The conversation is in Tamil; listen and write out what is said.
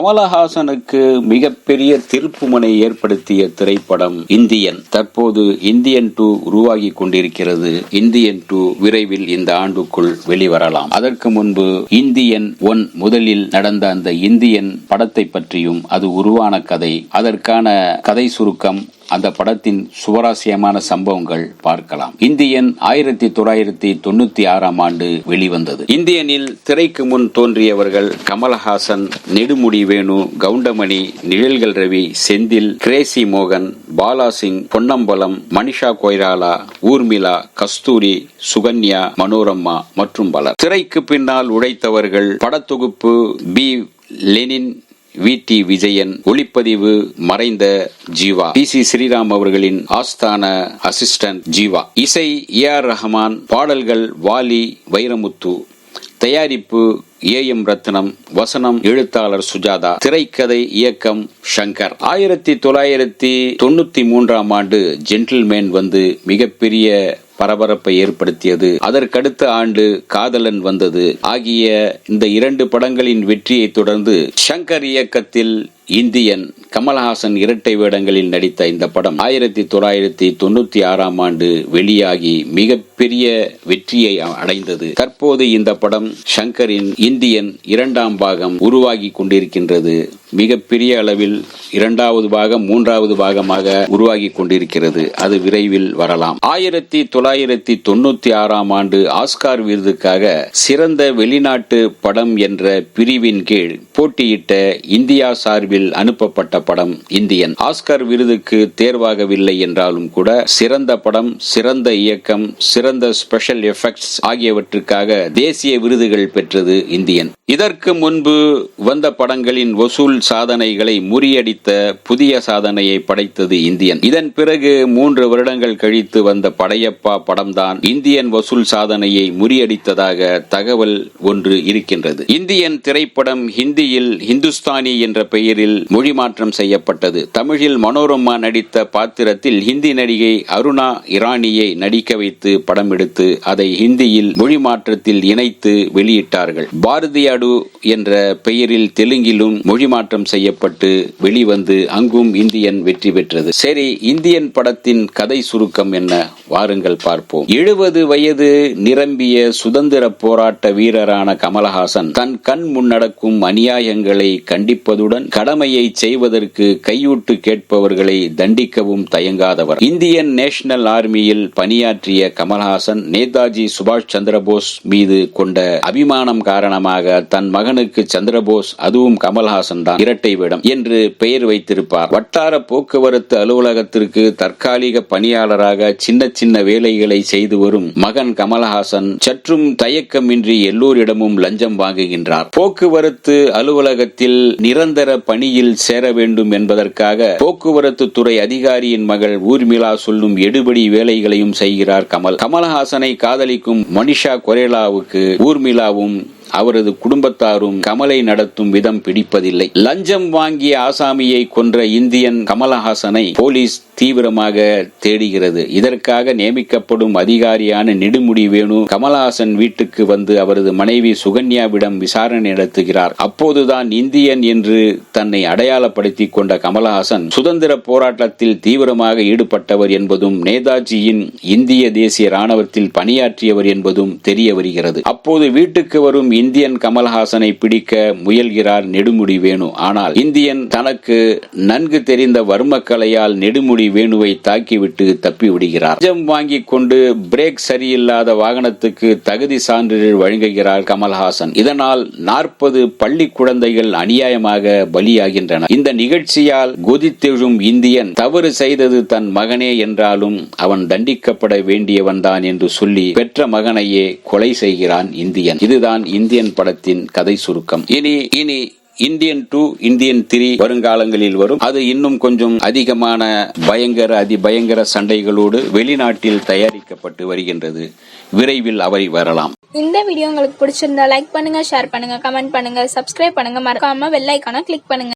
கமலஹாசனுக்கு மிகப்பெரிய திருப்புமுனை ஏற்படுத்திய திரைப்படம் இந்தியன். தற்போது இந்தியன் 2 உருவாகி கொண்டிருக்கிறது. இந்தியன் 2 விரைவில் இந்த ஆண்டுக்குள் வெளிவரலாம். அதற்கு முன்பு இந்தியன் 1 முதலில் நடந்த அந்த இந்தியன் படத்தை பற்றியும், அது உருவான கதை, அதற்கான கதை சுருக்கம், அந்த படத்தின் சுவாரஸ்யமான சம்பவங்கள் பார்க்கலாம். இந்தியன் 1996 ஆண்டு வெளிவந்தது. இந்தியனில் திரைக்கு முன் தோன்றியவர்கள் கமலஹாசன், நெடுமுடி வேணு, கவுண்டமணி, நிழல்கள் ரவி, செந்தில், கிரேசி மோகன், பாலாசிங், பொன்னம்பலம், மனிஷா கொய்ராலா, ஊர்மிளா, கஸ்தூரி, சுகன்யா, மனோரமா மற்றும் பலர். திரைக்கு பின்னால் உழைத்தவர்கள் படத்தொகுப்பு பி. லெனின், வி.டி. விஜயன், ஒளிப்பதிவு மறைந்த ஜீவா, டி.சி. ஸ்ரீராம் அவர்களின் ஆஸ்தான அசிஸ்டன்ட் ஜீவா, இசை ஏ.ஆர். ரஹ்மான், பாடல்கள் வாலி, வைரமுத்து, தயாரிப்பு ஏ.எம். ரத்னம், வசனம் எழுத்தாளர் சுஜாதா, திரைக்கதை இயக்கம் சங்கர். 1993 ஆண்டு ஜென்டில்மேன் வந்து மிகப்பெரிய பரபரப்பை ஏற்படுத்தியது. அதற்கடுத்த ஆண்டு காதலன் வந்தது. ஆகிய இந்த 2 படங்களின் வெற்றியை தொடர்ந்து சங்கர் இயக்கத்தில் இந்தியன், கமலஹாசன் இரட்டை வேடங்களில் நடித்த இந்த படம் 1996 ஆண்டு வெளியாகி மிகப்பெரிய வெற்றியை அடைந்தது. தற்போது இந்த படம் சங்கரின் இந்தியன் 2ஆம் பாகம் உருவாகி கொண்டிருக்கின்றது. மிகப்பெரிய அளவில் 2வது பாகம் 3வது பாகமாக உருவாகி கொண்டிருக்கிறது. அது விரைவில் வரலாம். 1996 ஆண்டு ஆஸ்கார் விருதுக்காக சிறந்த வெளிநாட்டு படம் என்ற பிரிவின் கீழ் போட்டியிட்ட இந்தியா சார்பில் அனுப்பப்பட்ட படம் இந்தியன். ஆஸ்கார் விருதுக்கு தேர்வாகவில்லை என்றாலும் கூட சிறந்த படம், சிறந்த இயக்கம், சிறந்த ஸ்பெஷல் எஃபெக்ட்ஸ் ஆகியவற்றுக்காக தேசிய விருதுகள் பெற்றது இந்தியன். இதற்கு முன்பு வந்த படங்களின் வசூல் சாதனைகளை முறியடித்த புதிய சாதனையை படைத்தது இந்தியன். இதன் பிறகு 3 வருடங்கள் கழித்து வந்த படையப்பா படம்தான் இந்தியன் வசூல் சாதனையை முறியடித்ததாக தகவல் ஒன்று இருக்கின்றது. இந்தியன் திரைப்படம் ஹிந்தியில் ஹிந்துஸ்தானி என்ற பெயரில் மொழி மாற்றம் செய்யப்பட்டது. தமிழில் மனோரமா நடித்த பாத்திரத்தில் ஹிந்தி நடிகை அருணா இரானியை நடிக்க வைத்து படம் எடுத்து அதை ஹிந்தியில் மொழி மாற்றத்தில் இணைத்து வெளியிட்டார்கள். பாரதியாடு என்ற பெயரில் தெலுங்கிலும் மொழி மாற்றம் செய்யப்பட்டு வெளிவந்து அங்கும் இந்தியன் வெற்றி பெற்றது. சரி, இந்தியன் படத்தின் கதை சுருக்கம் என்ன? வாருங்கள் பார்ப்போம். 70 வயது நிரம்பிய சுதந்திர போராட்ட வீரரான கமலஹாசன் தன் கண் முன்னடக்கும் அநியாயங்களை கண்டிப்பதுடன் கடமையை செய்வதற்கு கையூட்டு கேட்பவர்களை தண்டிக்கவும் தயங்காதவர். இந்தியன் நேஷனல் ஆர்மியில் பணியாற்றிய கமலஹாசன் நேதாஜி சுபாஷ் சந்திரபோஸ் மீது கொண்ட அபிமானம் காரணமாக தன் மகனுக்கு சந்திரபோஸ், அதுவும் கமலஹாசன் தான் இரட்டை வேடம் என்று பெயர் வைத்திருப்பார். வட்டார போக்குவரத்து அலுவலகத்திற்கு தற்காலிக பணியாளராக சின்ன சின்ன வேலைகளை செய்து வரும் மகன் கமலஹாசன் சற்றும் தயக்கமின்றி எல்லோரிடமும் லஞ்சம் வாங்குகின்றார். போக்குவரத்து அலுவலகத்தில் நிரந்தர பணியில் சேர வேண்டும் என்பதற்காக போக்குவரத்து துறை அதிகாரியின் மகள் ஊர்மிளா சொல்லும் எடுபடி வேலைகளையும் செய்கிறார் கமல். கமலஹாசனை காதலிக்கும் மனிஷா கொய்ராலாவுக்கு ஊர்மிளாவும் அவரது குடும்பத்தாரும் கமலை நடத்தும் விதம் பிடிப்பதில்லை. லஞ்சம் வாங்கிய ஆசாமியை கொன்ற இந்தியன் கமலஹாசனை போலீஸ் தீவிரமாக தேடுகிறது. இதற்காக நியமிக்கப்படும் அதிகாரியான நெடுமுடி வேணு கமலஹாசன் வீட்டுக்கு வந்து அவரது மனைவி சுகன்யாவிடம் விசாரணை நடத்துகிறார். அப்போதுதான் இந்தியன் என்று தன்னை அடையாளப்படுத்திக் கொண்ட கமலஹாசன் சுதந்திர போராட்டத்தில் தீவிரமாக ஈடுபட்டவர் என்பதும் நேதாஜியின் இந்திய தேசிய ராணுவத்தில் பணியாற்றியவர் என்பதும் தெரிய வருகிறது. அப்போது வீட்டுக்கு வரும் இந்தியன் கமலஹாசனை பிடிக்க முயல்கிறார் நெடுமுடி வேணு. ஆனால் இந்தியன் தனக்கு நன்கு தெரிந்த வர்மக்கலையால் நெடுமுடி வேணுவை தாக்கிவிட்டு தப்பி விடுகிறார். லஞ்சம் வாங்கிக் கொண்டு பிரேக் சரியில்லாத வாகனத்துக்கு தகுதி சான்றிதழ் வழங்குகிறார் கமலஹாசன். இதனால் 40 பள்ளி குழந்தைகள் அநியாயமாக பலியாகின்றன. இந்த நிகழ்ச்சியால் கொதித்தெழும் இந்தியன் தவறு செய்தது தன் மகனே என்றாலும் அவன் தண்டிக்கப்பட வேண்டியவன் தான் என்று சொல்லி பெற்ற மகனையே கொலை செய்கிறான் இந்தியன். இதுதான் இந்தியன் படத்தின் கதை சுருக்கம். இனி இந்தியன் 2, இந்தியன் 3 வருங்காலங்களில் வரும். அது இன்னும் கொஞ்சம் அதிகமான அதிபயங்கர சண்டைகளோடு வெளிநாட்டில் தயாரிக்கப்பட்டு வருகின்றது. விரைவில் அவை வரலாம். இந்த வீடியோ உங்களுக்கு பிடிச்சிருந்தா லைக் பண்ணுங்க, ஷேர் பண்ணுங்க, கமெண்ட் பண்ணுங்க, சப்ஸ்கிரைப் பண்ணுங்க, மறக்காம பெல் ஐகானை கிளிக் பண்ணுங்க.